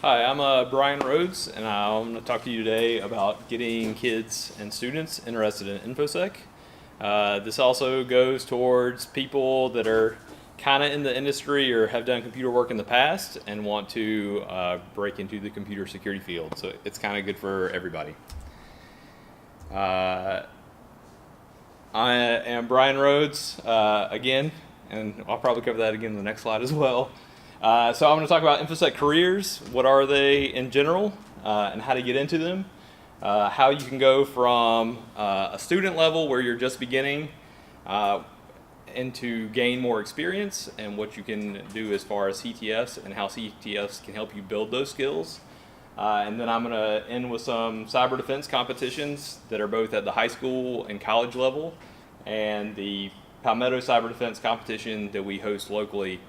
Hi, I'm Bryan Rhodes, and I'm going to talk to you today about getting kids and students interested in Infosec. This also goes towards people that are kind of in the industry or have done computer work in the past and want to break into the computer security field. So it's kind of good for everybody. I am Bryan Rhodes again, and I'll probably cover that again in the next slide as well. So I'm going to talk about Infosec careers, what are they in general, and how to get into them, how you can go from a student level where you're just beginning into gain more experience, and what you can do as far as CTFs and how CTFs can help you build those skills. And then I'm going to end with some cyber defense competitions that are both at the high school and college level, and the Palmetto Cyber Defense Competition that we host locally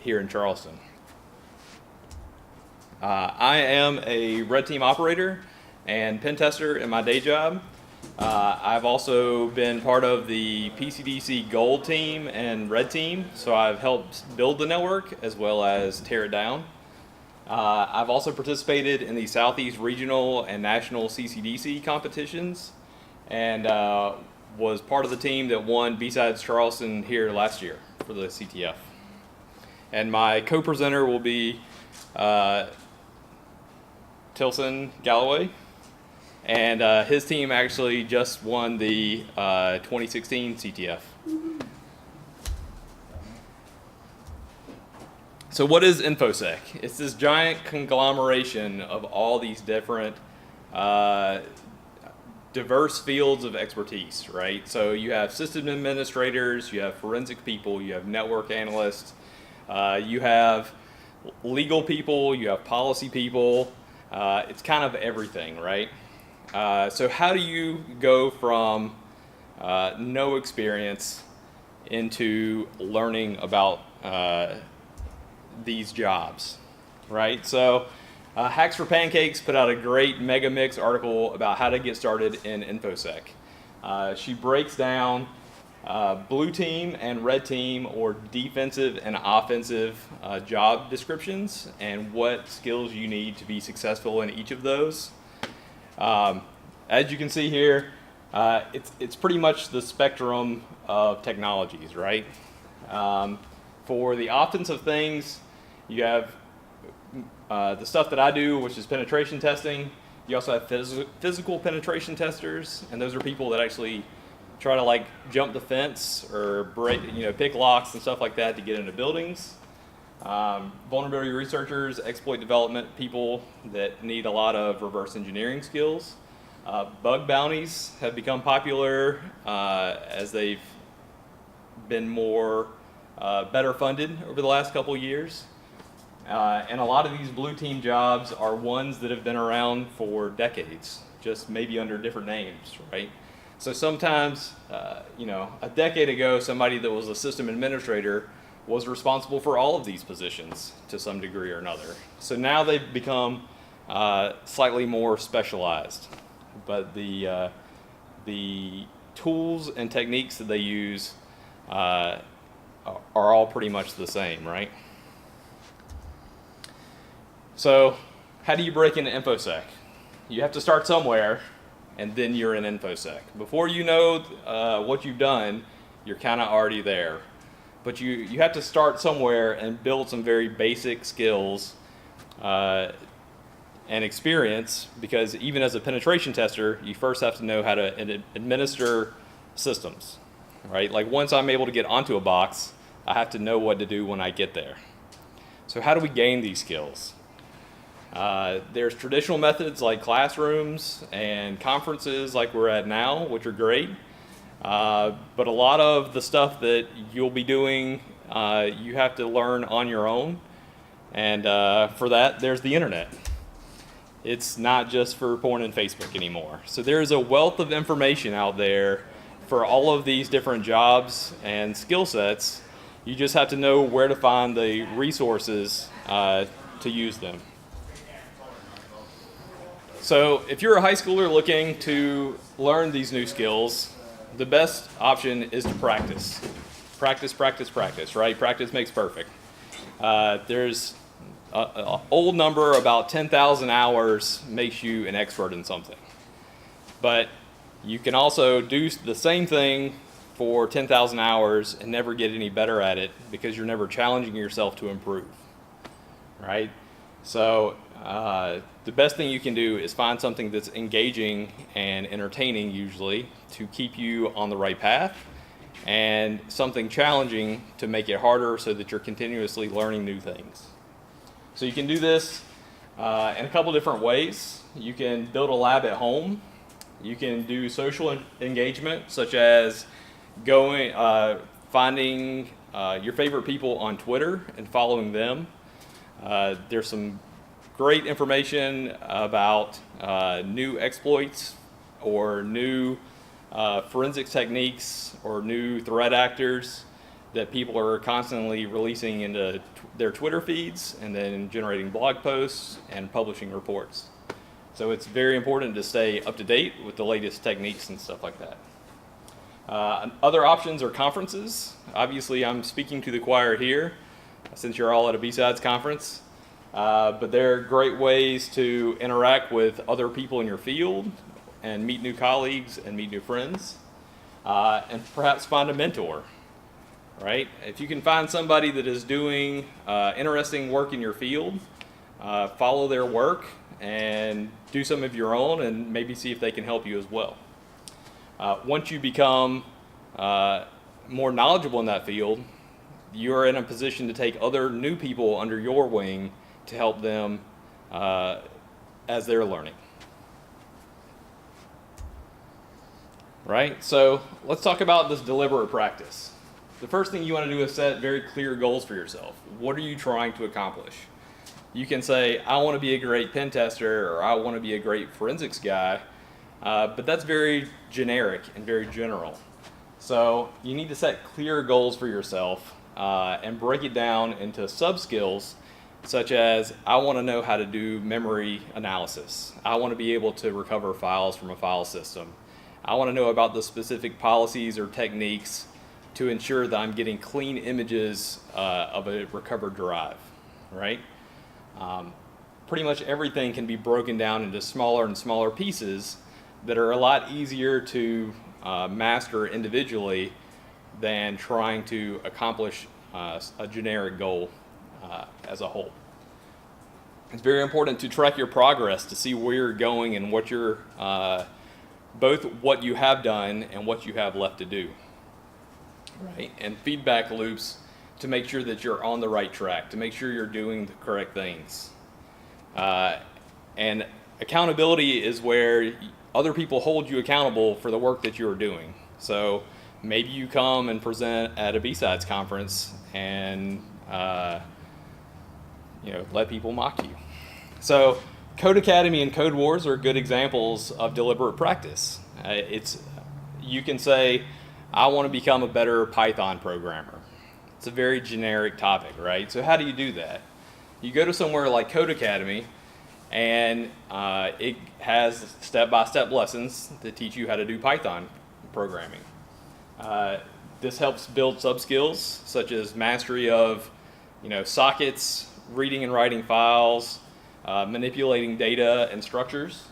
here in Charleston. I am a red team operator and pen tester in my day job. I've also been part of the PCDC gold team and red team, so I've helped build the network as well as tear it down. I've also participated in the Southeast Regional and National CCDC competitions, and was part of the team that won BSides Charleston here last year for the CTF. And my co-presenter will be Tilson Galloway, and his team actually just won the 2016 CTF. So what is Infosec? It's this giant conglomeration of all these different diverse fields of expertise, right? So you have system administrators, you have forensic people, you have network analysts, you have legal people, you have policy people. It's kind of everything, right? So how do you go from no experience into learning about these jobs, right? So Hacks for Pancakes put out a great Mega Mix article about how to get started in Infosec. She breaks down blue team and red team, or defensive and offensive job descriptions, and what skills you need to be successful in each of those. As you can see here, it's pretty much the spectrum of technologies, right? For the offensive things, you have the stuff that I do, which is penetration testing. You also have physical penetration testers, and those are people that actually try to like jump the fence or break, pick locks and stuff like that to get into buildings. Vulnerability researchers, exploit development people that need a lot of reverse engineering skills. Bug bounties have become popular as they've been more better funded over the last couple of years. And a lot of these blue team jobs are ones that have been around for decades, just maybe under different names, right? So sometimes, a decade ago, somebody that was a system administrator was responsible for all of these positions to some degree or another. So now they've become slightly more specialized, but the tools and techniques that they use are all pretty much the same, right? So how do you break into Infosec? You have to start somewhere, and then you're in Infosec. Before you know what you've done, you're kind of already there. But you have to start somewhere and build some very basic skills and experience, because even as a penetration tester, you first have to know how to administer systems, right? Like once I'm able to get onto a box, I have to know what to do when I get there. So how do we gain these skills? There's traditional methods like classrooms and conferences like we're at now, which are great. But a lot of the stuff that you'll be doing, you have to learn on your own. And for that, there's the internet. It's not just for porn and Facebook anymore. So there's a wealth of information out there for all of these different jobs and skill sets. You just have to know where to find the resources to use them. So if you're a high schooler looking to learn these new skills, the best option is to practice. Practice, practice, practice, right? Practice makes perfect. There's old number about 10,000 hours makes you an expert in something. But you can also do the same thing for 10,000 hours and never get any better at it because you're never challenging yourself to improve, right? So the best thing you can do is find something that's engaging and entertaining, usually, to keep you on the right path, and something challenging to make it harder so that you're continuously learning new things. So you can do this in a couple different ways. You can build a lab at home. You can do social engagement, such as finding your favorite people on Twitter and following them. There's some great information about new exploits or new forensics techniques or new threat actors that people are constantly releasing into their Twitter feeds and then generating blog posts and publishing reports. So it's very important to stay up to date with the latest techniques and stuff like that. Other options are conferences. Obviously, I'm speaking to the choir here since you're all at a BSides conference. But they're great ways to interact with other people in your field and meet new colleagues and meet new friends, and perhaps find a mentor, right? If you can find somebody that is doing interesting work in your field, follow their work and do some of your own and maybe see if they can help you as well. Once you become more knowledgeable in that field, you're in a position to take other new people under your wing to help them as they're learning. Right? So let's talk about this deliberate practice. The first thing you want to do is set very clear goals for yourself. What are you trying to accomplish? You can say, I want to be a great pen tester, or I want to be a great forensics guy, but that's very generic and very general. So you need to set clear goals for yourself and break it down into sub-skills, such as I want to know how to do memory analysis. I want to be able to recover files from a file system. I want to know about the specific policies or techniques to ensure that I'm getting clean images of a recovered drive, right? Pretty much everything can be broken down into smaller and smaller pieces that are a lot easier to master individually than trying to accomplish a generic goal as a whole. It's very important to track your progress to see where you're going and what you're, both what you have done and what you have left to do, right? And feedback loops to make sure that you're on the right track, to make sure you're doing the correct things. And accountability is where other people hold you accountable for the work that you're doing. So maybe you come and present at a BSides conference and let people mock you. So Code Academy and Code Wars are good examples of deliberate practice. You can say, I want to become a better Python programmer. It's a very generic topic, right? So how do you do that? You go to somewhere like Code Academy, and it has step-by-step lessons that teach you how to do Python programming. This helps build sub-skills such as mastery of sockets, reading and writing files, manipulating data and structures.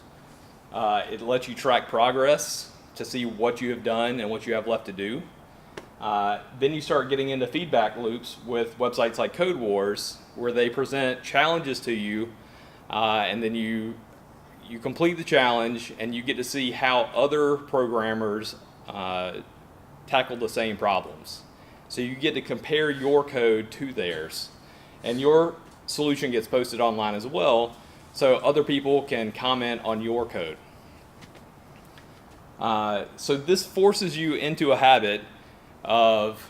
It lets you track progress to see what you have done and what you have left to do. Then you start getting into feedback loops with websites like Code Wars, where they present challenges to you, and then you complete the challenge and you get to see how other programmers tackle the same problems. So you get to compare your code to theirs, and your solution gets posted online as well, so other people can comment on your code. So this forces you into a habit of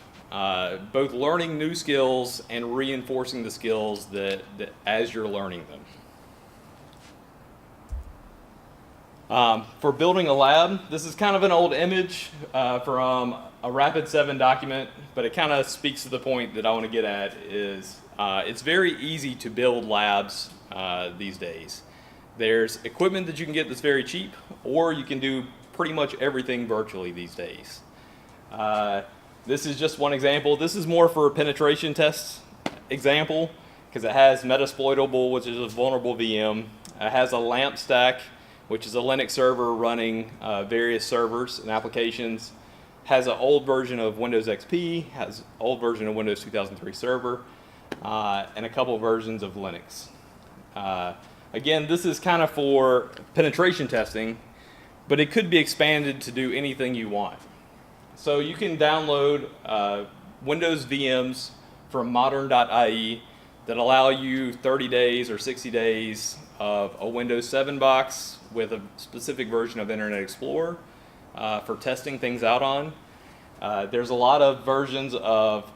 both learning new skills and reinforcing the skills that as you're learning them. For building a lab, this is kind of an old image from a Rapid7 document, but it kind of speaks to the point that I want to get at is it's very easy to build labs these days. There's equipment that you can get that's very cheap, or you can do pretty much everything virtually these days. This is just one example. This is more for a penetration test example. because it has Metasploitable, which is a vulnerable VM. It has a LAMP stack, which is a Linux server running various servers and applications. Has an old version of Windows XP, has an old version of Windows 2003 Server, and a couple versions of Linux. Again, this is kind of for penetration testing, but it could be expanded to do anything you want. So you can download Windows VMs from modern.ie that allow you 30 days or 60 days of a Windows 7 box with a specific version of Internet Explorer for testing things out on. There's a lot of versions of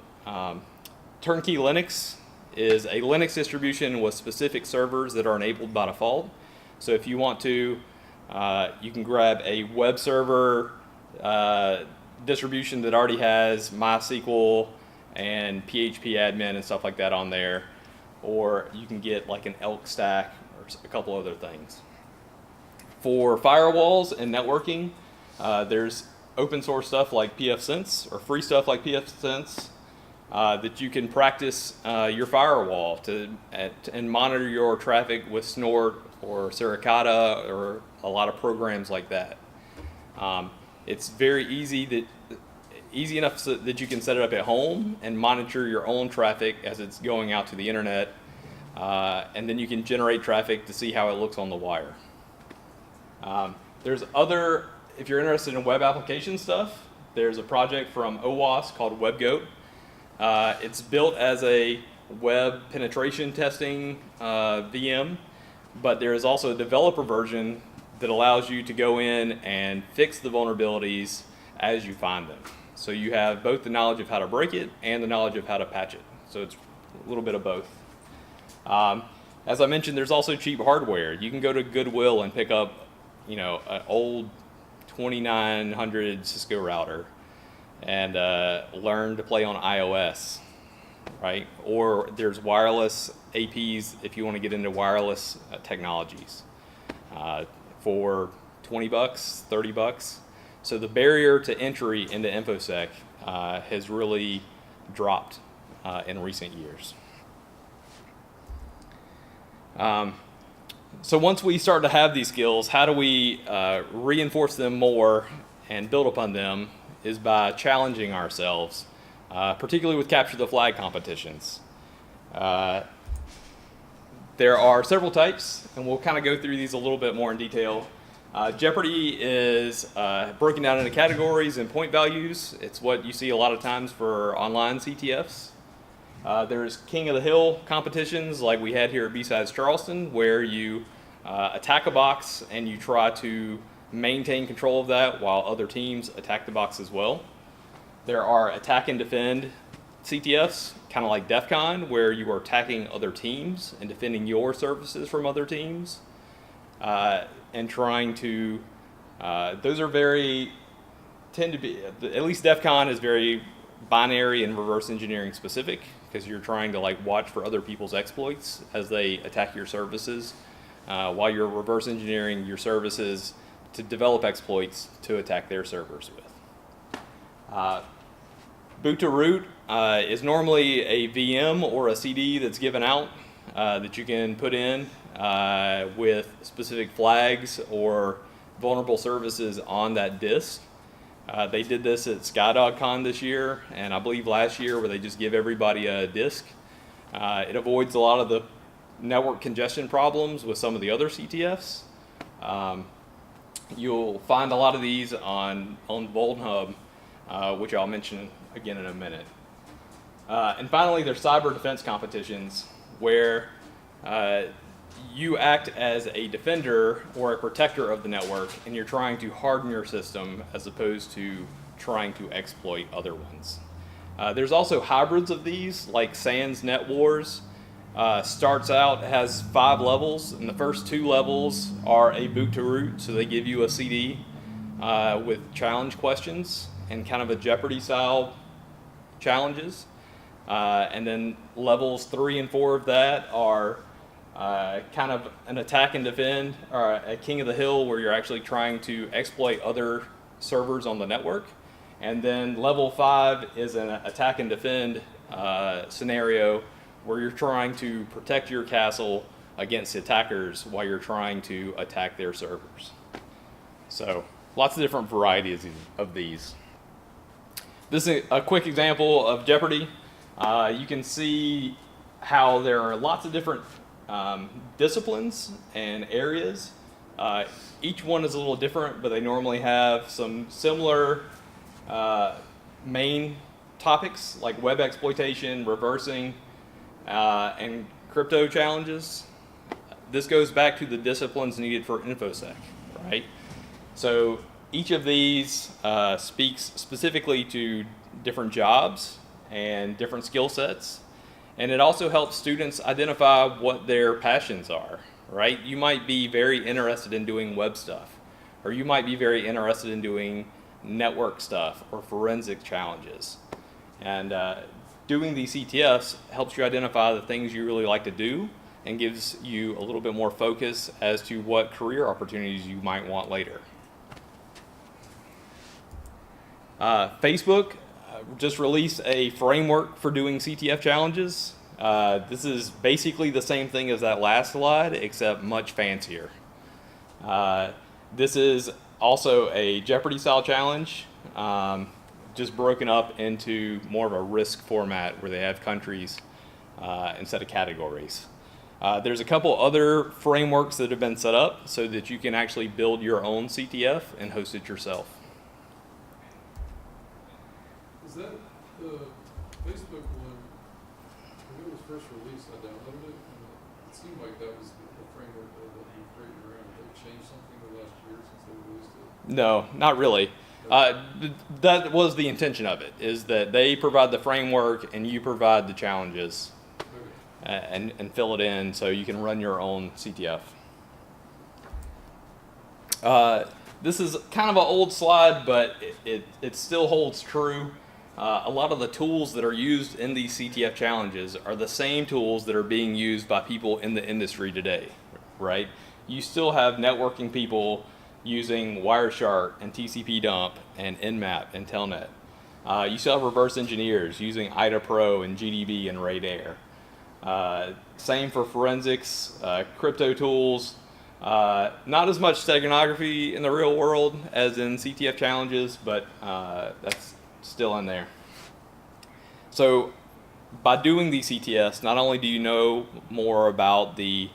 Turnkey Linux is a Linux distribution with specific servers that are enabled by default. So if you want to, you can grab a web server distribution that already has MySQL and PHP admin and stuff like that on there, or you can get like an Elk stack or a couple other things. For firewalls and networking, there's open source stuff like pfSense or free stuff like pfSense that you can practice your firewall and monitor your traffic with Snort or Suricata or a lot of programs like that. It's very easy enough so that you can set it up at home and monitor your own traffic as it's going out to the internet, and then you can generate traffic to see how it looks on the wire. There's other, if you're interested in web application stuff, there's a project from OWASP called WebGoat. It's built as a web penetration testing VM, but there is also a developer version that allows you to go in and fix the vulnerabilities as you find them. So you have both the knowledge of how to break it and the knowledge of how to patch it. So it's a little bit of both. As I mentioned, there's also cheap hardware. You can go to Goodwill and pick up, an old 2900 Cisco router and learn to play on iOS, right? Or there's wireless APs if you want to get into wireless technologies for $20, $30. So the barrier to entry into Infosec has really dropped in recent years. So once we start to have these skills, how do we reinforce them more and build upon them is by challenging ourselves, particularly with capture the flag competitions. There are several types, and we'll kind of go through these a little bit more in detail. Jeopardy is broken down into categories and point values. It's what you see a lot of times for online CTFs. There's King of the Hill competitions like we had here at BSides Charleston, where you attack a box and you try to maintain control of that while other teams attack the box as well. There are attack and defend CTFs, kind of like DEF CON, where you are attacking other teams and defending your services from other teams. And trying to, those are tend to be, at least DEF CON is very binary and reverse engineering specific, because you're trying to watch for other people's exploits as they attack your services, while you're reverse engineering your services to develop exploits to attack their servers with. Boot to root is normally a VM or a CD that's given out that you can put in with specific flags or vulnerable services on that disk. They did this at SkyDogCon this year, and I believe last year, where they just give everybody a disk. It avoids a lot of the network congestion problems with some of the other CTFs. You'll find a lot of these on VolnHub, which I'll mention again in a minute. And finally, there's cyber defense competitions, where you act as a defender or a protector of the network, and you're trying to harden your system as opposed to trying to exploit other ones. There's also hybrids of these, like SANS Net Wars. Starts out, has 5 levels, and the first 2 levels are a boot to root, so they give you a CD with challenge questions and kind of a Jeopardy style challenges. And then levels 3 and 4 of that are kind of an attack and defend, or a King of the Hill, where you're actually trying to exploit other servers on the network. And then level 5 is an attack and defend scenario, where you're trying to protect your castle against attackers while you're trying to attack their servers. So lots of different varieties of these. This is a quick example of Jeopardy. You can see how there are lots of different disciplines and areas. Each one is a little different, but they normally have some similar main topics like web exploitation, reversing, and crypto challenges. This goes back to the disciplines needed for Infosec, right? So each of these speaks specifically to different jobs and different skill sets. And it also helps students identify what their passions are, right? You might be very interested in doing web stuff, or you might be very interested in doing network stuff or forensic challenges. And doing these CTFs helps you identify the things you really like to do and gives you a little bit more focus as to what career opportunities you might want later. Facebook just released a framework for doing CTF challenges. This is basically the same thing as that last slide, except much fancier. This is also a Jeopardy style challenge, just broken up into more of a risk format where they have countries instead of categories. There's a couple other frameworks that have been set up so that you can actually build your own CTF and host it yourself. Is that the Facebook one? When it was first released, I downloaded it, and it seemed like that was the framework that you created around. Have they changed something the last year since they released it? No, not really. That was the intention of it, is that they provide the framework and you provide the challenges and fill it in so you can run your own CTF. This is kind of an old slide, but it still holds true. A lot of the tools that are used in these CTF challenges are the same tools that are being used by people in the industry today, right? You still have networking people using Wireshark and TCP dump and Nmap and Telnet. You still have reverse engineers using IDA Pro and GDB and Radar. Same for forensics, crypto tools. Not as much steganography in the real world as in CTF challenges, but that's still in there. So by doing these CTFs, not only do you know more about the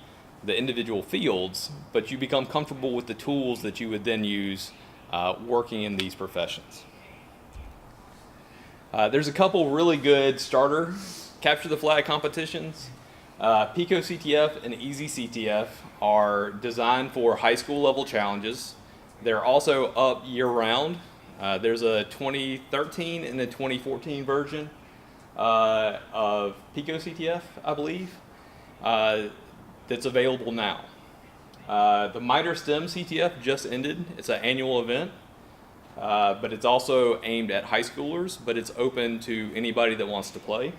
individual fields, but you become comfortable with the tools that you would then use working in these professions. There's a couple really good starter capture the flag competitions. Pico CTF and Easy CTF are designed for high school level challenges. They're also up year round. There's a 2013 and a 2014 version of Pico CTF, I believe, that's available now. The MITRE STEM CTF just ended. It's an annual event, but it's also aimed at high schoolers, but it's open to anybody that wants to play.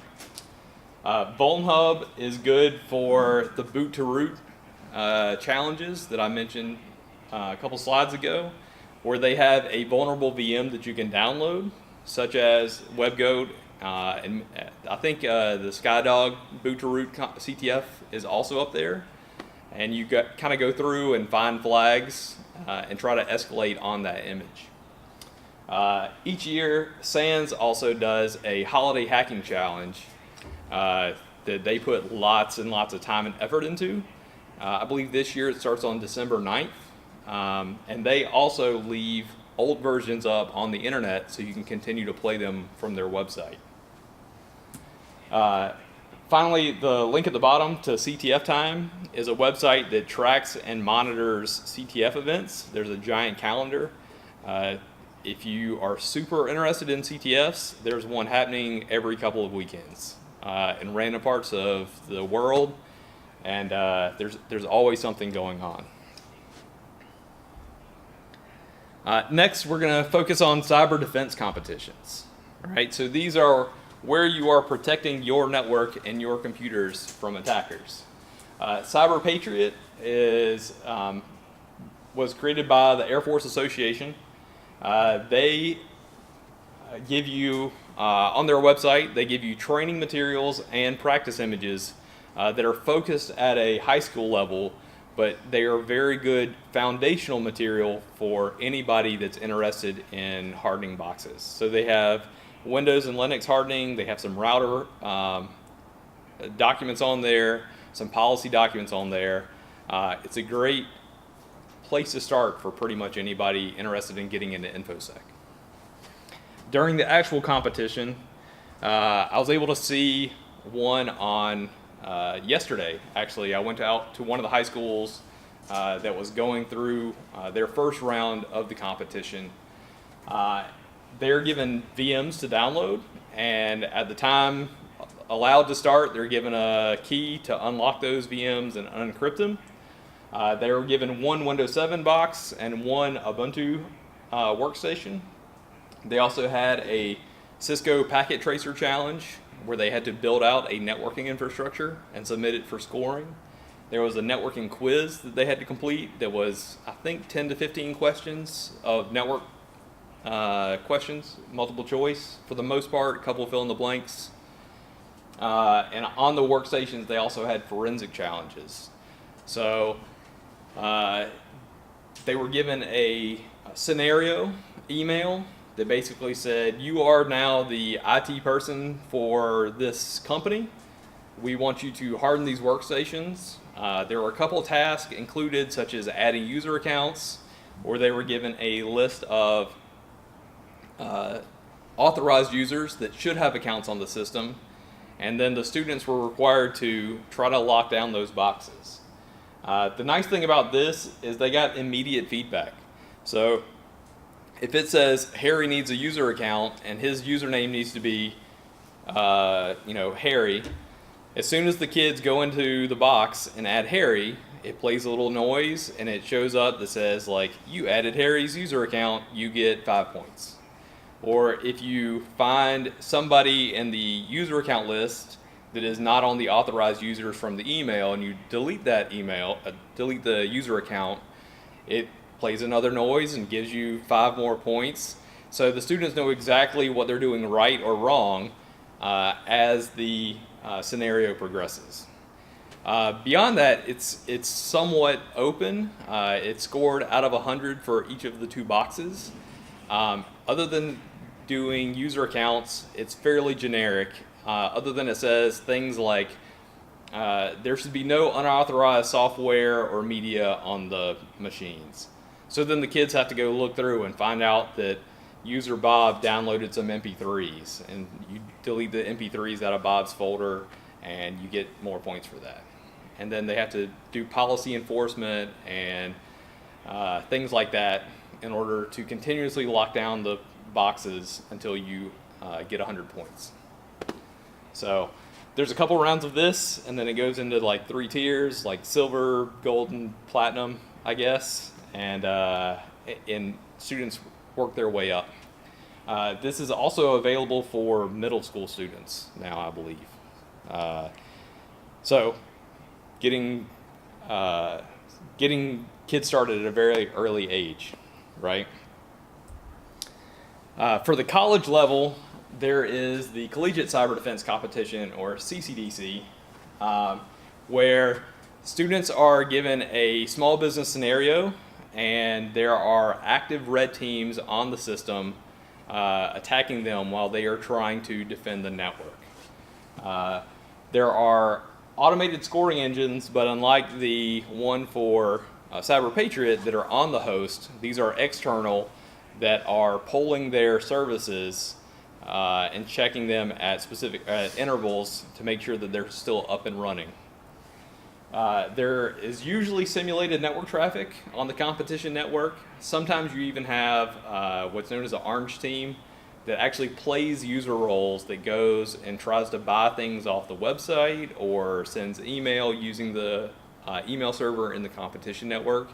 VulnHub is good for the boot to root challenges that I mentioned a couple slides ago, where they have a vulnerable VM that you can download, such as WebGoat, and I think the SkyDog boot to root CTF is also up there. And you kind of go through and find flags and try to escalate on that image. Each year, SANS also does a holiday hacking challenge that they put lots and lots of time and effort into. I believe this year it starts on December 9th. And they also leave old versions up on the internet so you can continue to play them from their website. Finally, the link at the bottom to CTF Time is a website that tracks and monitors CTF events. There's a giant calendar. If you are super interested in CTFs, there's one happening every couple of weekends in random parts of the world, and there's always something going on. Next, we're going to focus on cyber defense competitions. All right, so these are where you are protecting your network and your computers from attackers. CyberPatriot was created by the Air Force Association. They give you on their website, they give you training materials and practice images that are focused at a high school level, but they are very good foundational material for anybody that's interested in hardening boxes. So they have Windows and Linux hardening, they have some router documents on there, some policy documents on there. It's a great place to start for pretty much anybody interested in getting into InfoSec. During the actual competition, I was able to see one on yesterday. Actually, I went out to one of the high schools that was going through their first round of the competition. They're given VMs to download, and at the time allowed to start, they're given a key to unlock those VMs and unencrypt them. They were given one Windows 7 box and one Ubuntu workstation. They also had a Cisco Packet Tracer challenge where they had to build out a networking infrastructure and submit it for scoring. There was a networking quiz that they had to complete that was, I think, 10 to 15 questions of network questions, multiple choice for the most part, a couple fill in the blanks. And on the workstations, they also had forensic challenges. So they were given a scenario email that basically said, you are now the IT person for this company. We want you to harden these workstations. There were a couple of tasks included, such as adding user accounts, or they were given a list of authorized users that should have accounts on the system, and then the students were required to try to lock down those boxes. The nice thing about this is they got immediate feedback. So if it says Harry needs a user account and his username needs to be Harry, as soon as the kids go into the box and add Harry, it plays a little noise and it shows up that says, like, you added Harry's user account, you get 5 points. Or if you find somebody in the user account list that is not on the authorized users from the email and you delete that email, delete the user account, it plays another noise and gives you 5 more points. So the students know exactly what they're doing right or wrong as the scenario progresses. Beyond that, it's somewhat open. It's scored out of 100 for each of the 2 boxes. Other than doing user accounts, it's fairly generic. Other than it says things like there should be no unauthorized software or media on the machines. So then the kids have to go look through and find out that user Bob downloaded some MP3s, and you delete the MP3s out of Bob's folder and you get more points for that. And then they have to do policy enforcement and things like that in order to continuously lock down the boxes until you get 100 points. So there's a couple rounds of this, and then it goes into like 3 tiers, like silver, gold, and platinum, I guess. And students work their way up. This is also available for middle school students now, I believe. So getting kids started at a very early age, right? For the college level, there is the Collegiate Cyber Defense Competition, or CCDC, where students are given a small business scenario, and there are active red teams on the system attacking them while they are trying to defend the network. There are automated scoring engines, but unlike the one for CyberPatriot that are on the host, these are external that are polling their services and checking them at specific intervals to make sure that they're still up and running. There is usually simulated network traffic on the competition network. Sometimes you even have what's known as an orange team that actually plays user roles, that goes and tries to buy things off the website or sends email using the email server in the competition network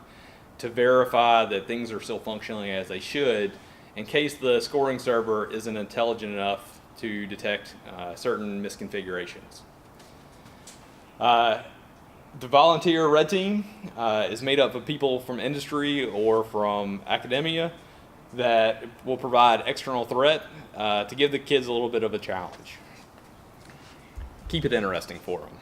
to verify that things are still functioning as they should, in case the scoring server isn't intelligent enough to detect certain misconfigurations. The volunteer red team is made up of people from industry or from academia. that will provide external threat to give the kids a little bit of a challenge. Keep it interesting for them.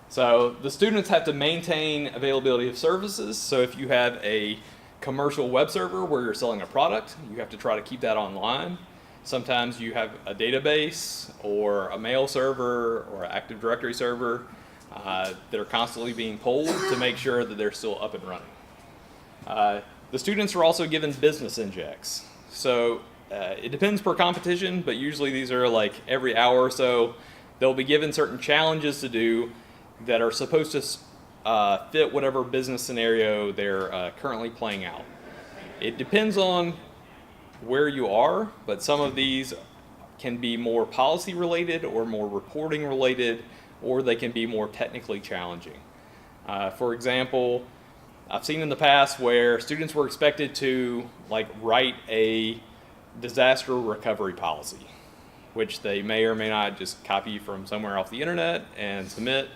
So the students have to maintain availability of services. So if you have a commercial web server where you're selling a product, you have to try to keep that online. Sometimes you have a database or a mail server or an Active Directory server that are constantly being pulled to make sure that they're still up and running. The students are also given business injects. So it depends per competition, but usually these are like every hour or so. They'll be given certain challenges to do that are supposed to fit whatever business scenario they're currently playing out. It depends on where you are, but some of these can be more policy related or more reporting related, or they can be more technically challenging. For example, I've seen in the past where students were expected to write a disaster recovery policy, which they may or may not just copy from somewhere off the internet and submit.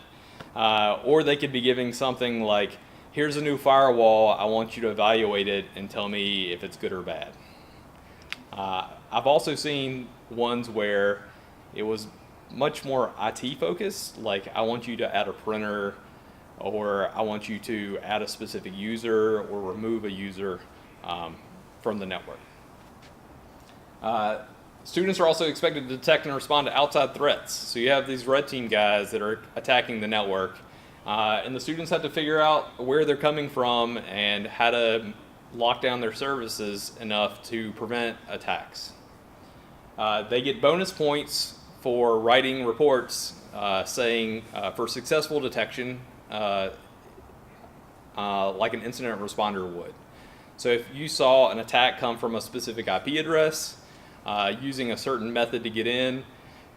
Or they could be giving something like, here's a new firewall, I want you to evaluate it and tell me if it's good or bad. I've also seen ones where it was much more IT focused, like I want you to add a printer, or I want you to add a specific user or remove a user from the network. Students are also expected to detect and respond to outside threats. So you have these red team guys that are attacking the network, and the students have to figure out where they're coming from and how to lock down their services enough to prevent attacks. They get bonus points for writing reports saying for successful detection, like an incident responder would. So if you saw an attack come from a specific IP address, using a certain method to get in,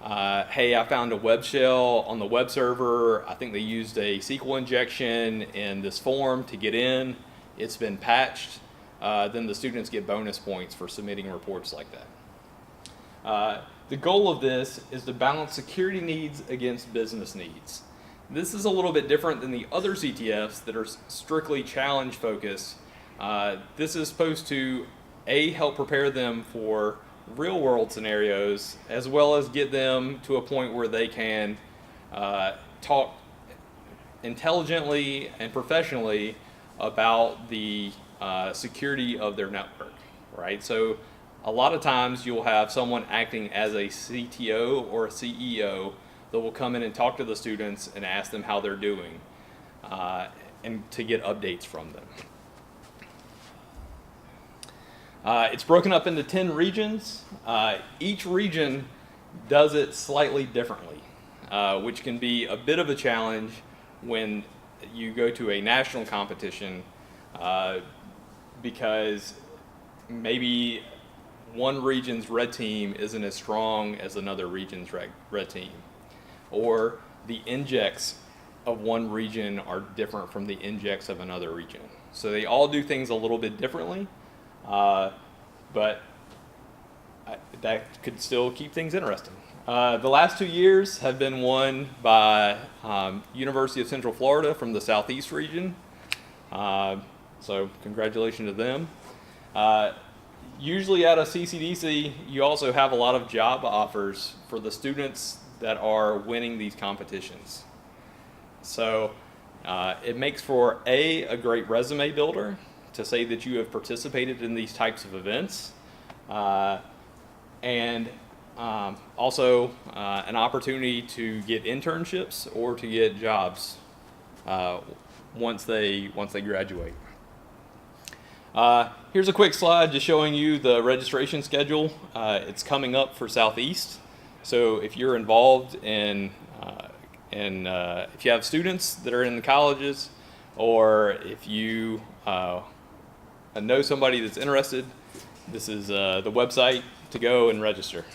hey, I found a web shell on the web server, I think they used a SQL injection in this form to get in, it's been patched, then the students get bonus points for submitting reports like that. The goal of this is to balance security needs against business needs. This is a little bit different than the other CTFs that are strictly challenge focused. This is supposed to, help prepare them for real world scenarios, as well as get them to a point where they can talk intelligently and professionally about the security of their network, right? So a lot of times you'll have someone acting as a CTO or a CEO that will come in and talk to the students and ask them how they're doing and to get updates from them. It's broken up into 10 regions. Each region does it slightly differently, which can be a bit of a challenge when you go to a national competition because maybe one region's red team isn't as strong as another region's red team, or the injects of one region are different from the injects of another region. So they all do things a little bit differently. But that could still keep things interesting. The last 2 years have been won by University of Central Florida from the Southeast region. So congratulations to them. Usually out of CCDC, you also have a lot of job offers for the students that are winning these competitions. So it makes for a great resume builder to say that you have participated in these types of events, and also an opportunity to get internships or to get jobs once they graduate. Here's a quick slide just showing you the registration schedule. It's coming up for Southeast, so if you're involved in if you have students that are in the colleges, or if you know somebody that's interested, this is the website to go and register.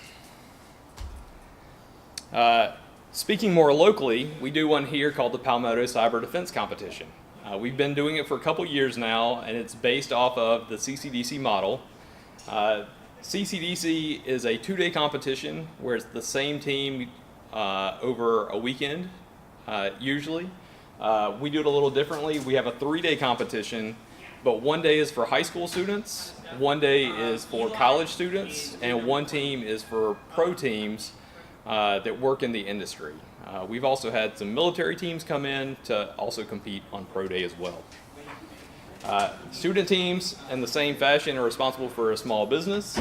Speaking more locally, we do one here called the Palmetto Cyber Defense Competition. We've been doing it for a couple years now, and it's based off of the CCDC model. CCDC is a 2-day competition where it's the same team over a weekend, usually. We do it a little differently. We have a 3-day competition but one day is for high school students, one day is for college students, and one team is for pro teams that work in the industry. We've also had some military teams come in to also compete on pro day as well. Student teams, in the same fashion, are responsible for a small business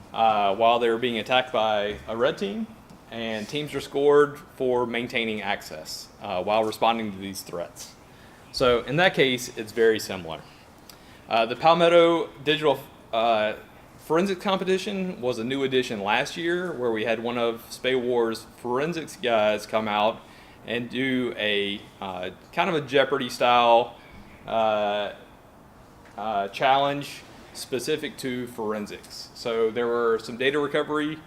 while they're being attacked by a red team, and teams are scored for maintaining access while responding to these threats. So in that case, it's very similar. The Palmetto Digital Forensics Competition was a new addition last year, where we had one of SPAWAR's forensics guys come out and do a kind of a Jeopardy style challenge specific to forensics. So there were some data recovery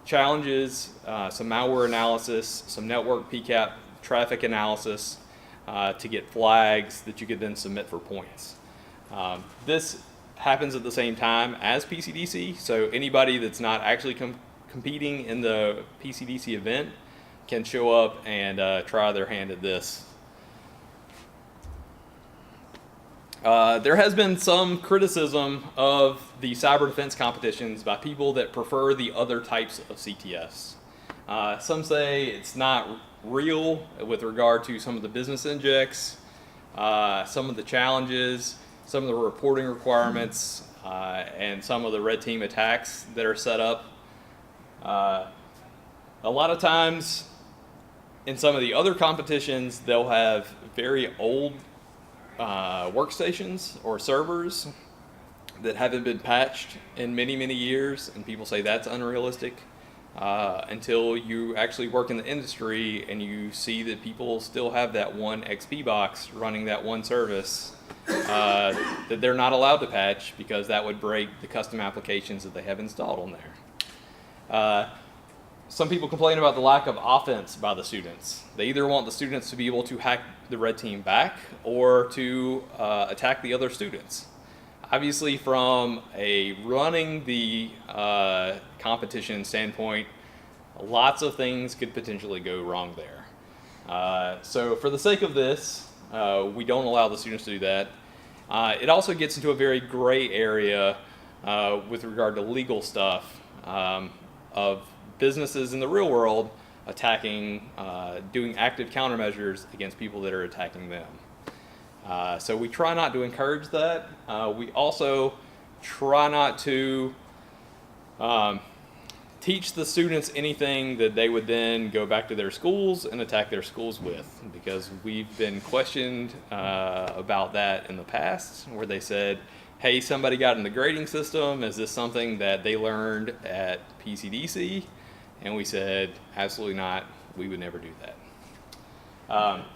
challenges, some malware analysis, some network PCAP traffic analysis to get flags that you could then submit for points. This happens at the same time as PCDC, so anybody that's not actually competing in the PCDC event can show up and try their hand at this. There has been some criticism of the cyber defense competitions by people that prefer the other types of CTFs. Some say it's not real with regard to some of the business injects, some of the challenges, some of the reporting requirements, and some of the red team attacks that are set up. A lot of times in some of the other competitions, they'll have very old workstations or servers that haven't been patched in many, many years, and people say that's unrealistic until you actually work in the industry and you see that people still have that one XP box running that one service that they're not allowed to patch because that would break the custom applications that they have installed on there. Some people complain about the lack of offense by the students. They either want the students to be able to hack the red team back or to attack the other students. Obviously, from a running the competition standpoint, lots of things could potentially go wrong there. So for the sake of this, we don't allow the students to do that. It also gets into a very gray area with regard to legal stuff of businesses in the real world attacking, doing active countermeasures against people that are attacking them. So we try not to encourage that. We also try not to teach the students anything that they would then go back to their schools and attack their schools with, because we've been questioned about that in the past, where they said, hey, somebody got in the grading system, is this something that they learned at PCDC? And we said, absolutely not, we would never do that.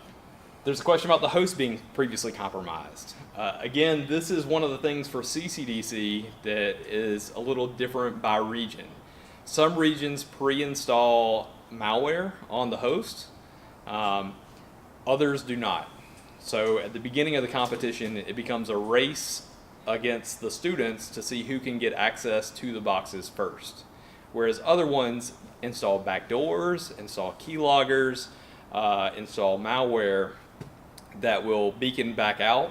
There's a question about the host being previously compromised. Again, this is one of the things for CCDC that is a little different by region. Some regions pre-install malware on the host, others do not. So at the beginning of the competition, it becomes a race against the students to see who can get access to the boxes first. Whereas other ones install backdoors, install keyloggers, install malware that will beacon back out,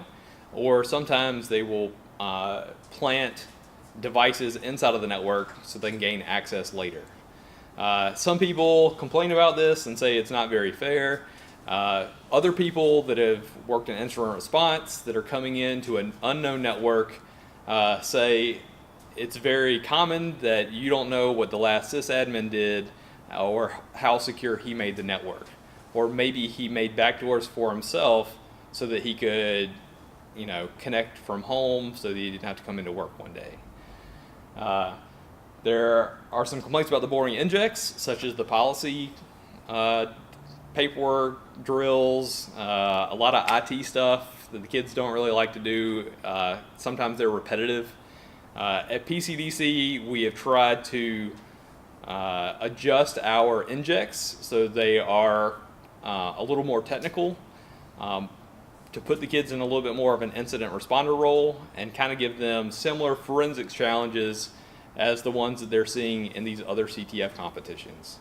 or sometimes they will plant devices inside of the network so they can gain access later. Some people complain about this and say it's not very fair. Other people that have worked in incident response that are coming into an unknown network say it's very common that you don't know what the last sysadmin did or how secure he made the network. Or maybe he made backdoors for himself so that he could, connect from home so that he didn't have to come into work one day. There are some complaints about the boring injects, such as the policy paperwork, drills, a lot of IT stuff that the kids don't really like to do. Sometimes they're repetitive. At PCDC, we have tried to adjust our injects so they are a little more technical, to put the kids in a little bit more of an incident responder role and kind of give them similar forensics challenges as the ones that they're seeing in these other CTF competitions,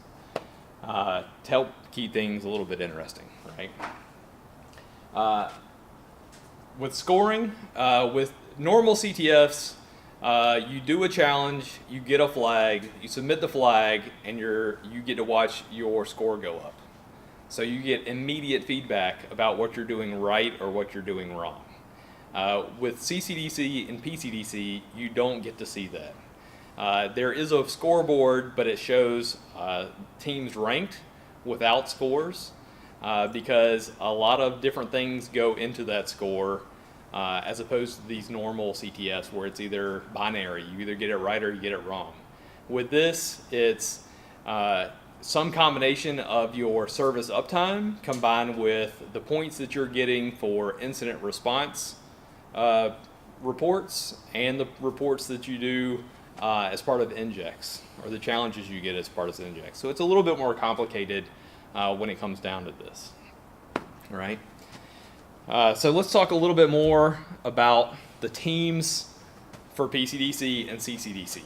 to help keep things a little bit interesting, right? with scoring, with normal CTFs, you do a challenge, you get a flag, you submit the flag, and you get to watch your score go up. So you get immediate feedback about what you're doing right or what you're doing wrong. With CCDC and PCDC, you don't get to see that. There is a scoreboard, but it shows teams ranked without scores because a lot of different things go into that score as opposed to these normal CTFs where it's either binary. You either get it right or you get it wrong. With this, it's some combination of your service uptime combined with the points that you're getting for incident response reports and the reports that you do as part of injects, or the challenges you get as part of injects. So it's a little bit more complicated when it comes down to this. All right. So let's talk a little bit more about the teams for PCDC and CCDC.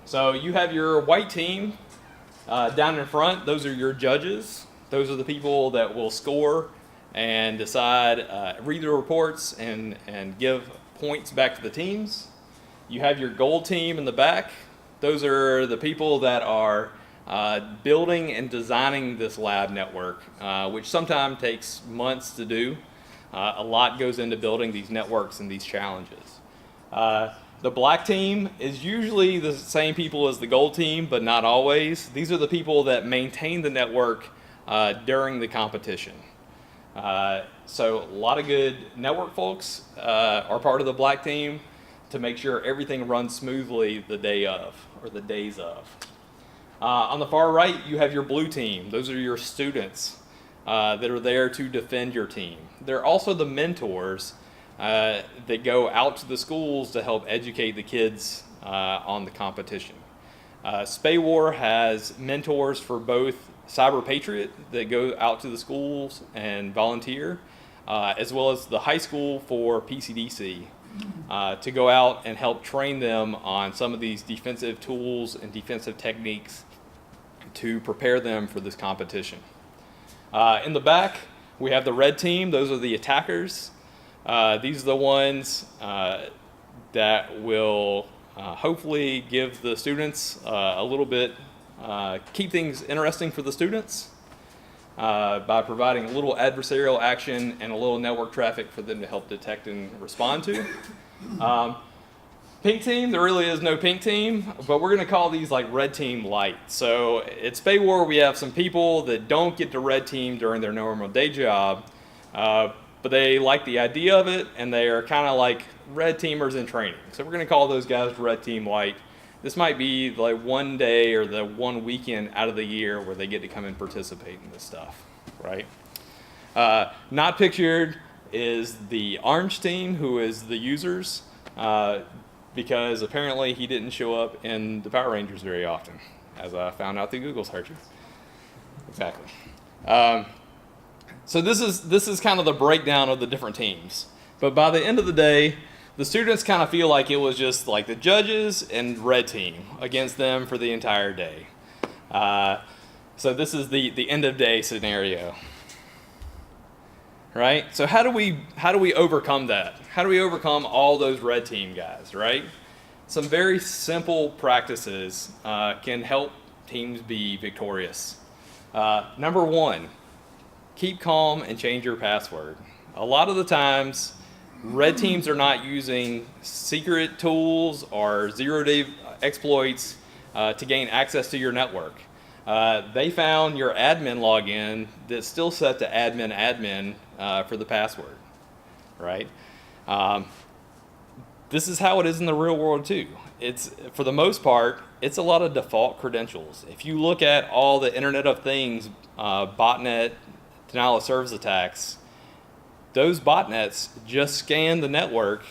So you have your white team down in front. Those are your judges. Those are the people that will score and decide, read the reports and give points back to the teams. You have your gold team in the back. Those are the people that are building and designing this lab network, which sometimes takes months to do. A lot goes into building these networks and these challenges. The black team is usually the same people as the gold team, but not always. These are the people that maintain the network during the competition. So a lot of good network folks are part of the black team to make sure everything runs smoothly the day of, or the days of. On the far right, you have your blue team. Those are your students that are there to defend your team. They're also the mentors that go out to the schools to help educate the kids on the competition. SPAWAR has mentors for both CyberPatriot that go out to the schools and volunteer, as well as the high school for PCDC to go out and help train them on some of these defensive tools and defensive techniques to prepare them for this competition. In the back, we have the red team. Those are the attackers. These are the ones that will hopefully give the students a little bit, keep things interesting for the students by providing a little adversarial action and a little network traffic for them to help detect and respond to. Pink team, there really is no pink team, but we're going to call these like red team light. So at SPAWAR, we have some people that don't get to red team during their normal day job, but they like the idea of it, and they are kind of like red teamers in training. So we're going to call those guys red team light. This might be like one day or the one weekend out of the year where they get to come and participate in this stuff, right? Not pictured is the orange team, who is the users, because apparently he didn't show up in the Power Rangers very often, as I found out through Google searches. Exactly. So this is kind of the breakdown of the different teams. But by the end of the day, the students kind of feel like it was just like the judges and red team against them for the entire day. So this is the end of day scenario. Right? So how do we overcome that? How do we overcome all those red team guys, right? Some very simple practices can help teams be victorious. Number one, keep calm and change your password. A lot of the times, red teams are not using secret tools or zero-day exploits to gain access to your network. They found your admin login that's still set to admin for the password, right? This is how it is in the real world too. It's, for the most part, it's a lot of default credentials. If you look at all the Internet of Things, botnet, denial of service attacks, those botnets just scan the network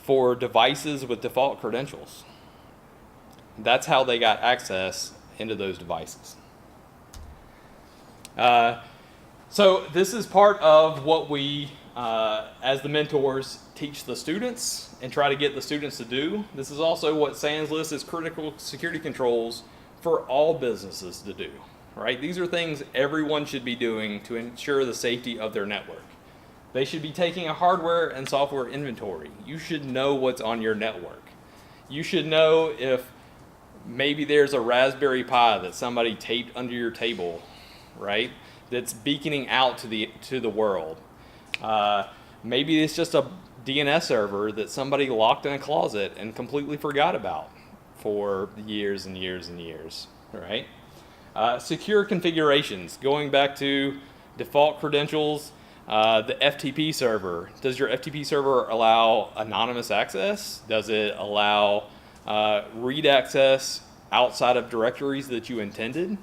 for devices with default credentials. That's how they got access into those devices. So this is part of what we, as the mentors, teach the students and try to get the students to do. This is also what SANS lists as critical security controls for all businesses to do, right? These are things everyone should be doing to ensure the safety of their network. They should be taking a hardware and software inventory. You should know what's on your network. You should know if maybe there's a Raspberry Pi that somebody taped under your table, right? That's beaconing out to the world. Maybe it's just a DNS server that somebody locked in a closet and completely forgot about for years and years and years, right? Secure configurations, going back to default credentials, the FTP server. Does your FTP server allow anonymous access? Does it allow read access outside of directories that you intended?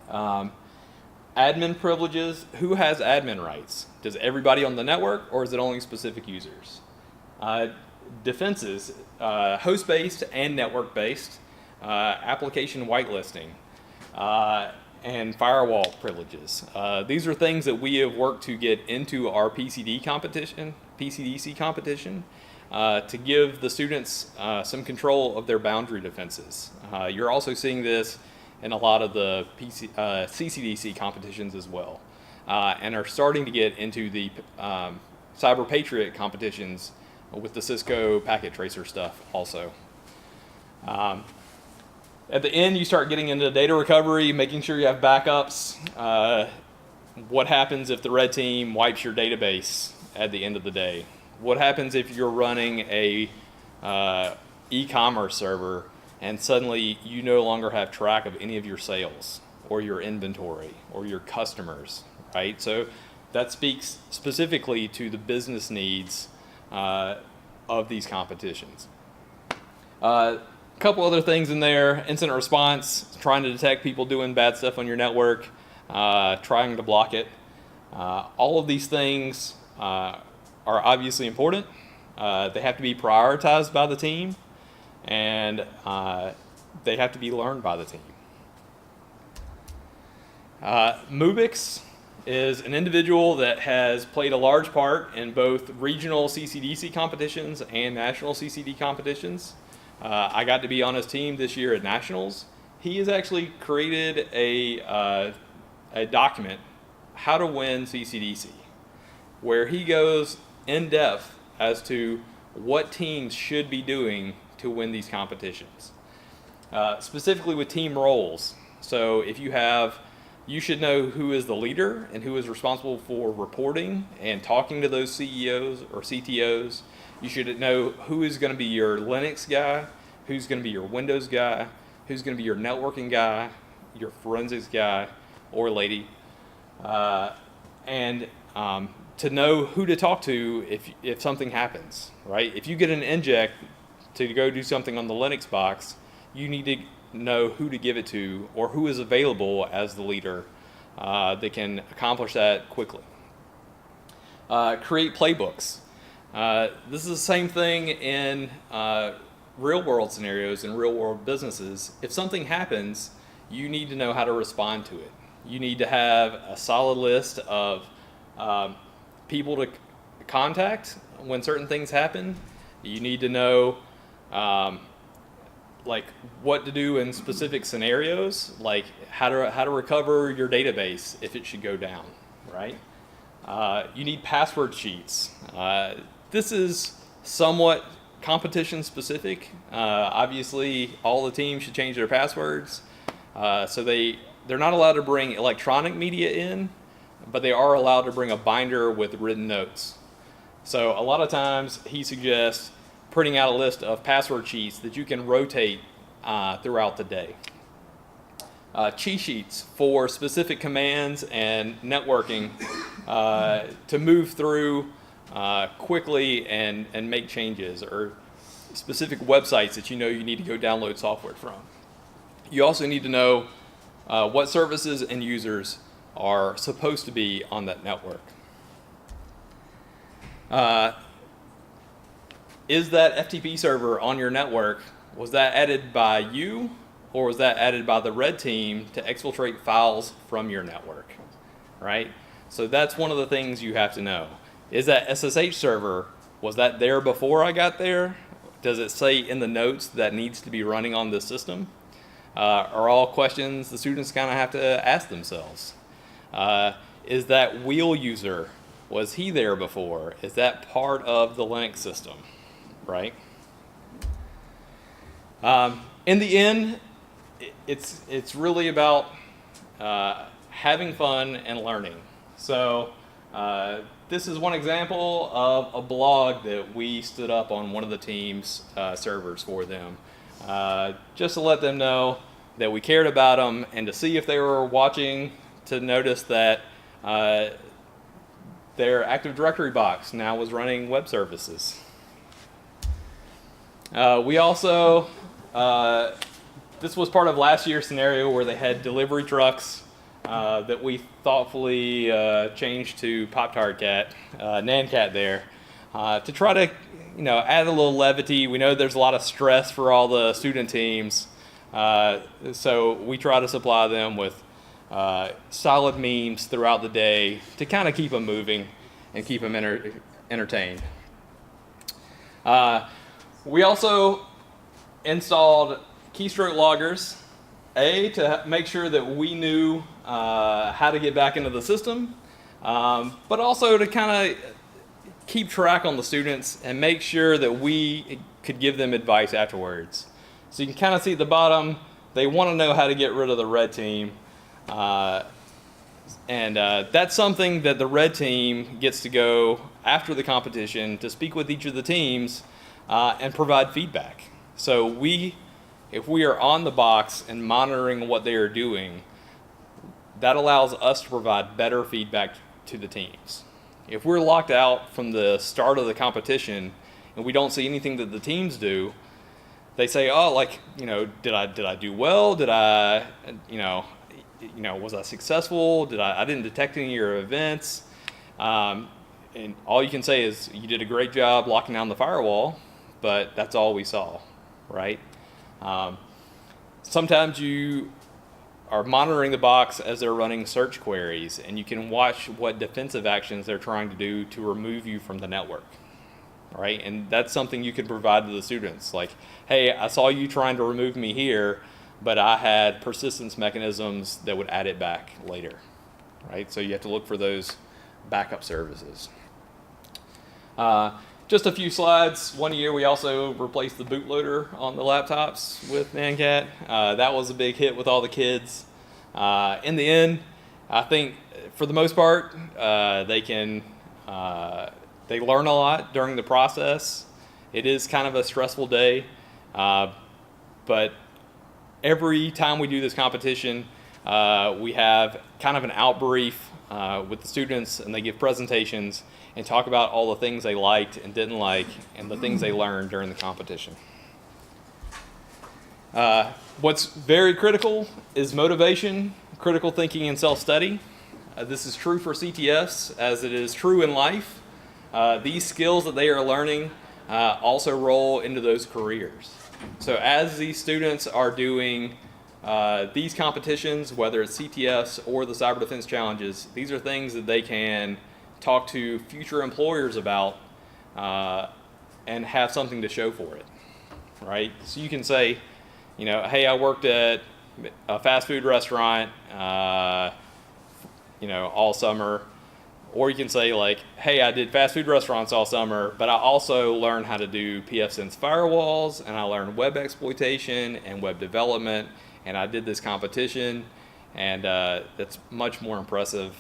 Admin privileges. Who has admin rights? Does everybody on the network, or is it only specific users? Defenses, host-based and network-based, application whitelisting, and firewall privileges. These are things that we have worked to get into our PCDC competition, to give the students some control of their boundary defenses. You're also seeing this in a lot of the CCDC competitions as well, and are starting to get into the CyberPatriot competitions with the Cisco packet tracer stuff also. At the end, you start getting into data recovery, making sure you have backups. What happens if the red team wipes your database at the end of the day? What happens if you're running a e-commerce server and suddenly you no longer have track of any of your sales or your inventory or your customers, right? So that speaks specifically to the business needs of these competitions. A couple other things in there: incident response, trying to detect people doing bad stuff on your network, trying to block it. All of these things are obviously important. They have to be prioritized by the team, and they have to be learned by the team. Mubix is an individual that has played a large part in both regional CCDC competitions and national CCD competitions. I got to be on his team this year at Nationals. He has actually created a document, How to Win CCDC, where he goes in depth as to what teams should be doing to win these competitions. Specifically with team roles. So if you should know who is the leader and who is responsible for reporting and talking to those CEOs or CTOs. You should know who is going to be your Linux guy, who's going to be your Windows guy, who's going to be your networking guy, your forensics guy or lady, and to know who to talk to if something happens, right? If you get an inject to go do something on the Linux box, you need to know who to give it to or who is available as the leader that can accomplish that quickly. Create playbooks. This is the same thing in real world scenarios and real world businesses. If something happens, you need to know how to respond to it. You need to have a solid list of people to contact when certain things happen. You need to know like what to do in specific scenarios, like how to recover your database if it should go down, right? You need password sheets. This is somewhat competition specific. Obviously, all the teams should change their passwords. So they're not allowed to bring electronic media in, but they are allowed to bring a binder with written notes. So a lot of times he suggests printing out a list of password sheets that you can rotate throughout the day. Cheat sheets for specific commands and networking to move through quickly and make changes, or specific websites that you know you need to go download software from. You also need to know what services and users are supposed to be on that network. Is that FTP server on your network, was that added by you, or was that added by the red team to exfiltrate files from your network, right? So that's one of the things you have to know. Is that SSH server, was that there before I got there? Does it say in the notes that needs to be running on this system? Are all questions the students kind of have to ask themselves. Is that wheel user Was he there before? Is that part of the Linux system, right? In the end, it's really about having fun and learning. So this is one example of a blog that we stood up on one of the team's servers for them, just to let them know that we cared about them and to see if they were watching, to notice that their Active Directory box now was running web services. We also, this was part of last year's scenario where they had delivery trucks that we thoughtfully changed to Pop-Tart Cat, NanCat there, to try to add a little levity. We know there's a lot of stress for all the student teams, so we try to supply them with solid memes throughout the day to kind of keep them moving and keep them entertained. We also installed keystroke loggers, to make sure that we knew how to get back into the system, but also to kind of keep track on the students and make sure that we could give them advice afterwards. So you can kind of see at the bottom, they want to know how to get rid of the red team. And that's something that the red team gets to go after the competition to speak with each of the teams and provide feedback. So if we are on the box and monitoring what they are doing, that allows us to provide better feedback to the teams. If we're locked out from the start of the competition and we don't see anything that the teams do, they say, oh, like, did I do well? Did I, was I successful? I didn't detect any of your events. And all you can say is you did a great job locking down the firewall, but that's all we saw, right? Sometimes you are monitoring the box as they're running search queries, and you can watch what defensive actions they're trying to do to remove you from the network, right? And that's something you can provide to the students. Like, hey, I saw you trying to remove me here, but I had persistence mechanisms that would add it back later, right? So you have to look for those backup services. Just a few slides. One year we also replaced the bootloader on the laptops with NanCat. That was a big hit with all the kids. In the end, I think for the most part, they learn a lot during the process. It is kind of a stressful day, but every time we do this competition, we have kind of an out brief with the students, and they give presentations and talk about all the things they liked and didn't like and the things they learned during the competition. What's very critical is motivation, critical thinking, and self-study. This is true for CTFs as it is true in life. These skills that they are learning also roll into those careers. So as these students are doing these competitions, whether it's CTFs or the Cyber Defense Challenges, these are things that they can talk to future employers about and have something to show for it, right? So you can say, hey, I worked at a fast food restaurant, all summer. Or you can say like, hey, I did fast food restaurants all summer, but I also learned how to do pfSense firewalls, and I learned web exploitation and web development, and I did this competition. And that's much more impressive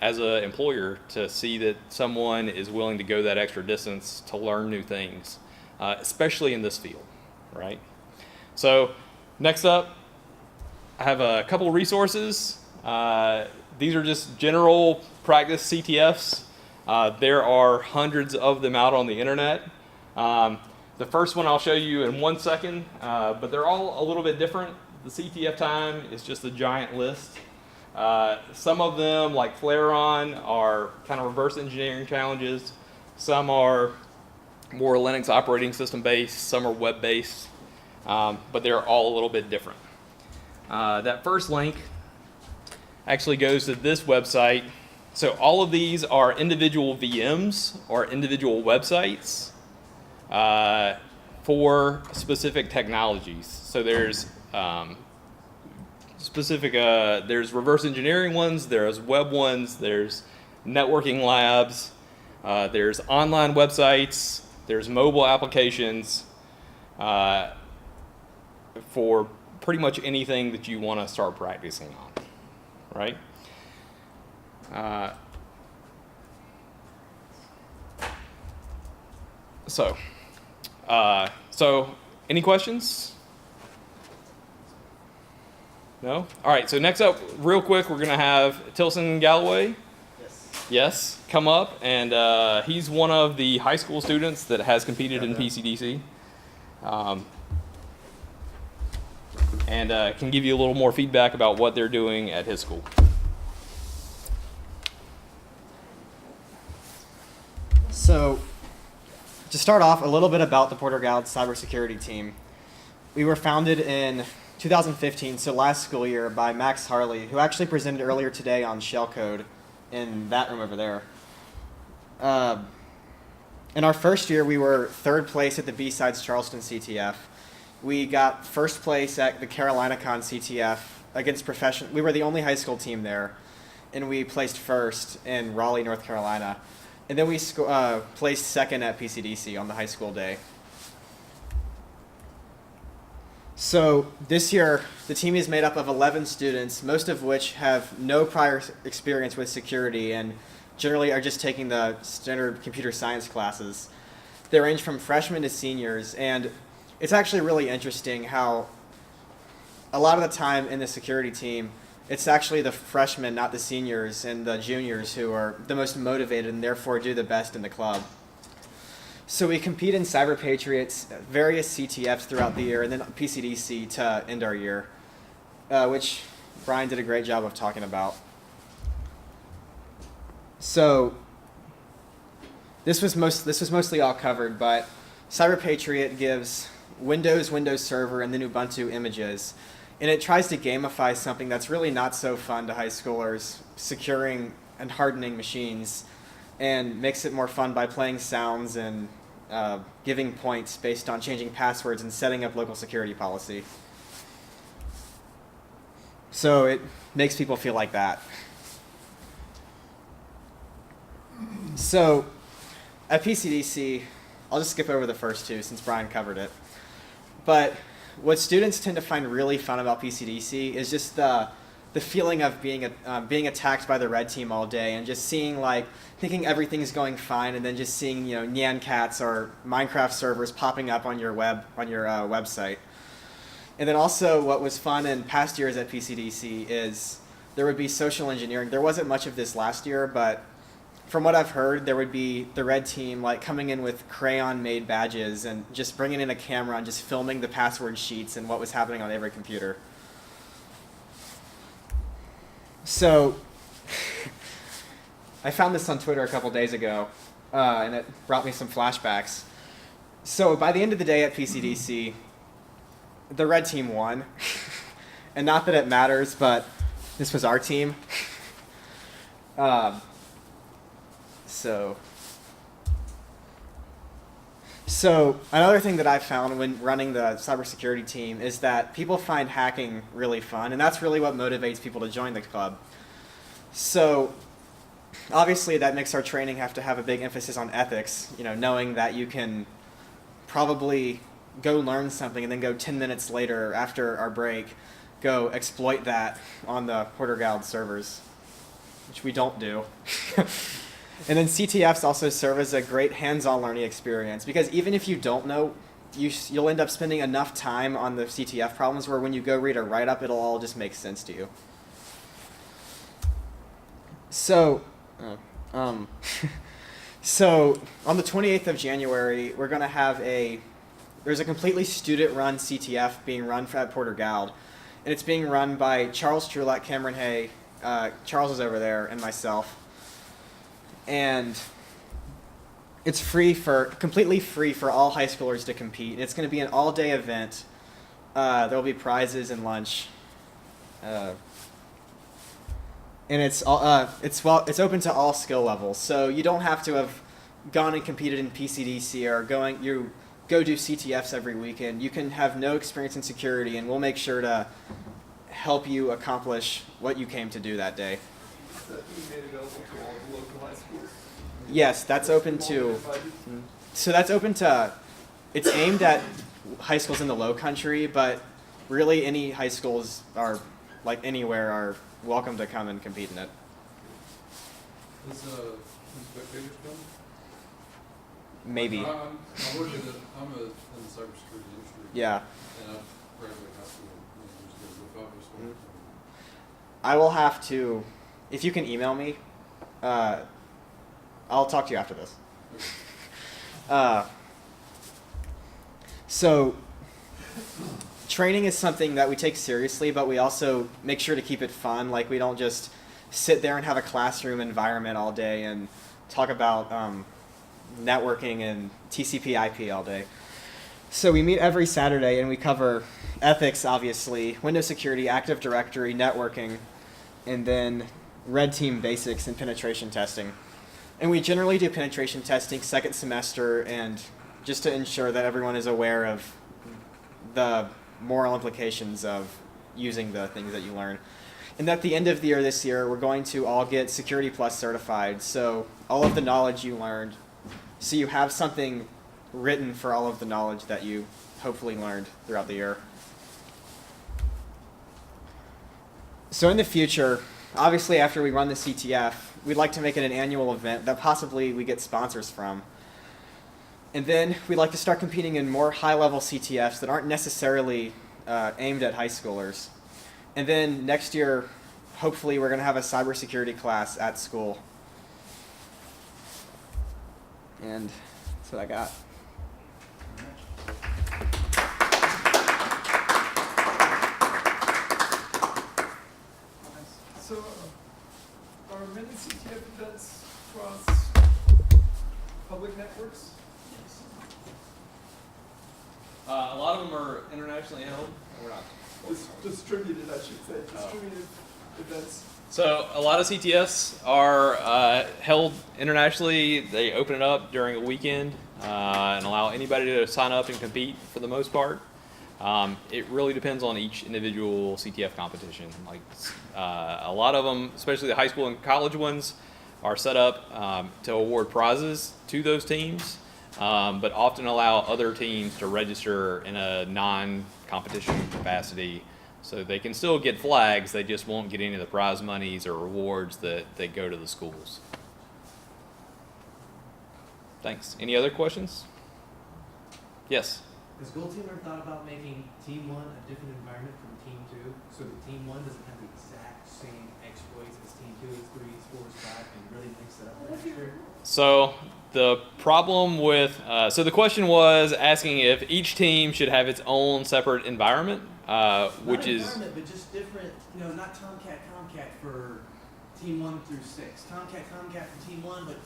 as an employer to see that someone is willing to go that extra distance to learn new things, especially in this field, right? So next up, I have a couple resources. These are just general practice CTFs. There are hundreds of them out on the internet. The first one I'll show you in 1 second, but they're all a little bit different. The CTF time is just a giant list. Some of them, like Flare-On, are kind of reverse engineering challenges. Some are more Linux operating system based, some are web based, but they're all a little bit different. That first link actually goes to this website. So all of these are individual VMs or individual websites for specific technologies. So there's there's reverse engineering ones, there's web ones, there's networking labs, there's online websites, there's mobile applications for pretty much anything that you want to start practicing on, right? So any questions? No? All right, so next up, real quick, we're going to have Tilson Galloway. Yes, come up, and he's one of the high school students that has competed in PCDC. And can give you a little more feedback about what they're doing at his school. So, to start off, a little bit about the Porter Gallant Cybersecurity Team. We were founded in 2015, so last school year, by Max Harley, who actually presented earlier today on shellcode in that room over there. In our first year, we were third place at the BSidesCHS CTF. We got first place at the CarolinaCon CTF against professional. We were the only high school team there, and we placed first in Raleigh, North Carolina. And then we placed second at PCDC on the high school day. So this year, the team is made up of 11 students, most of which have no prior experience with security and generally are just taking the standard computer science classes. They range from freshmen to seniors, and it's actually really interesting how a lot of the time in the security team, it's actually the freshmen, not the seniors and the juniors, who are the most motivated and therefore do the best in the club. So we compete in CyberPatriots, various CTFs throughout the year, and then PCDC to end our year, which Bryan did a great job of talking about. So this was mostly all covered, but CyberPatriot gives Windows Server, and then Ubuntu images. And it tries to gamify something that's really not so fun to high schoolers, securing and hardening machines, and makes it more fun by playing sounds and giving points based on changing passwords and setting up local security policy. So it makes people feel like that. So at PCDC, I'll just skip over the first two since Bryan covered it. But what students tend to find really fun about PCDC is just the feeling of being attacked by the red team all day and just thinking everything's going fine, and then just seeing Nyan cats or Minecraft servers popping up on your website. And then also what was fun in past years at PCDC is there would be social engineering. There wasn't much of this last year, but from what I've heard, there would be the red team coming in with crayon-made badges and just bringing in a camera and just filming the password sheets and what was happening on every computer. So I found this on Twitter a couple days ago, and it brought me some flashbacks. So by the end of the day at PCDC, the red team won. And not that it matters, but this was our team. So another thing that I found when running the cybersecurity team is that people find hacking really fun, and that's really what motivates people to join the club. So obviously that makes our training have to have a big emphasis on ethics, knowing that you can probably go learn something and then go 10 minutes later after our break, go exploit that on the Porter Gallant servers, which we don't do. And then CTFs also serve as a great hands-on learning experience, because even if you don't know, you'll end up spending enough time on the CTF problems where when you go read a write-up, it'll all just make sense to you. So, so on the 28th of January, we're going to have there's a completely student-run CTF being run at Porter Gallant, and it's being run by Charles Trulak, Cameron Hay, Charles is over there, and myself. And it's completely free for all high schoolers to compete. It's going to be an all-day event. There will be prizes and lunch, and it's open to all skill levels. So you don't have to have gone and competed in PCDC or you go do CTFs every weekend. You can have no experience in security, and we'll make sure to help you accomplish what you came to do that day. Is that being made available to all the local high Yes, that's open to. So that's open to. It's aimed at high schools in the Low Country, but really any high schools are like anywhere are welcome to come and compete in it. Does spectators come? Maybe. I'm working I'm in the cybersecurity industry. Yeah. And I've graduated high school years ago, but if I was going to I will have to, if you can email me, I'll talk to you after this. So training is something that we take seriously, but we also make sure to keep it fun. Like we don't just sit there and have a classroom environment all day and talk about networking and TCP/IP all day. So we meet every Saturday and we cover ethics, obviously, Windows security, Active Directory, networking, and then red team basics and penetration testing. And we generally do penetration testing second semester, and just to ensure that everyone is aware of the moral implications of using the things that you learn. And at the end of the year this year, we're going to all get Security Plus certified. So all of the knowledge you learned, so you have something written for all of the knowledge that you hopefully learned throughout the year. So in the future, obviously after we run the CTF, we'd like to make it an annual event that possibly we get sponsors from. And then we'd like to start competing in more high-level CTFs that aren't necessarily aimed at high schoolers. And then next year, hopefully we're going to have a cybersecurity class at school. And that's what I got. So, are many CTF events across public networks? A lot of them are internationally held. We're not. Distributed, I should say. Distributed events. So a lot of CTFs are held internationally. They open it up during a weekend and allow anybody to sign up and compete for the most part. It really depends on each individual CTF competition. Like a lot of them, especially the high school and college ones, are set up to award prizes to those teams, but often allow other teams to register in a non-competition capacity. So they can still get flags, they just won't get any of the prize monies or rewards that go to the schools. Thanks. Any other questions? Yes? Has Gold Team ever thought about making Team 1 a different environment from Team 2? So that Team 1 doesn't have the exact same exploits as Team 2 is 3, 4, 5, and really mix it up next year? So the problem with, so the question was asking if each team should have its own separate environment, which is... Not environment, but just different, not Tomcat for Team 1 through 6. Tomcat for Team 1, but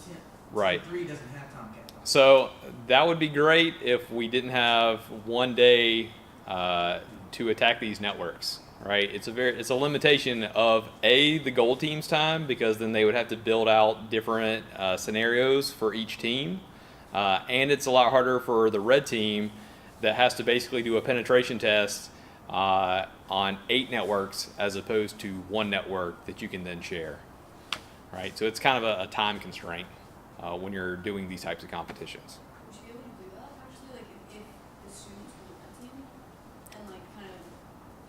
Right. Team 3 doesn't have Tomcat. So that would be great if we didn't have one day to attack these networks, right? It's a limitation of the gold team's time, because then they would have to build out different scenarios for each team, and it's a lot harder for the red team that has to basically do a penetration test on 8 networks as opposed to one network that you can then share, right? So it's kind of a time constraint when you're doing these types of competitions. Would you be able to do that actually, like if the students were the red team and like kind of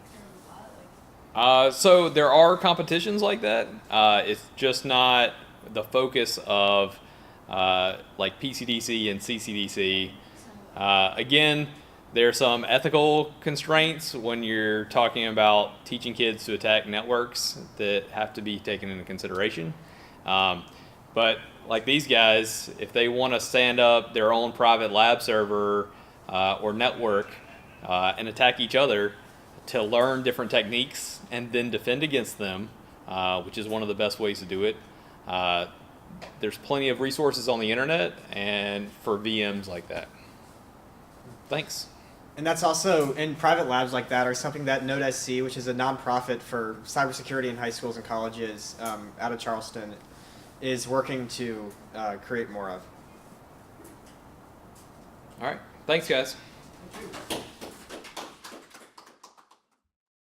experiment with that, like? So there are competitions like that. It's just not the focus of like PCDC and CCDC. Again, there are some ethical constraints when you're talking about teaching kids to attack networks that have to be taken into consideration. But like these guys, if they want to stand up their own private lab server or network and attack each other to learn different techniques and then defend against them, which is one of the best ways to do it, there's plenty of resources on the internet and for VMs like that. Thanks. And that's also, in private labs like that, or something that NodeSC, which is a nonprofit for cybersecurity in high schools and colleges out of Charleston, is working to create more of. All right. Thanks, guys. Thank you.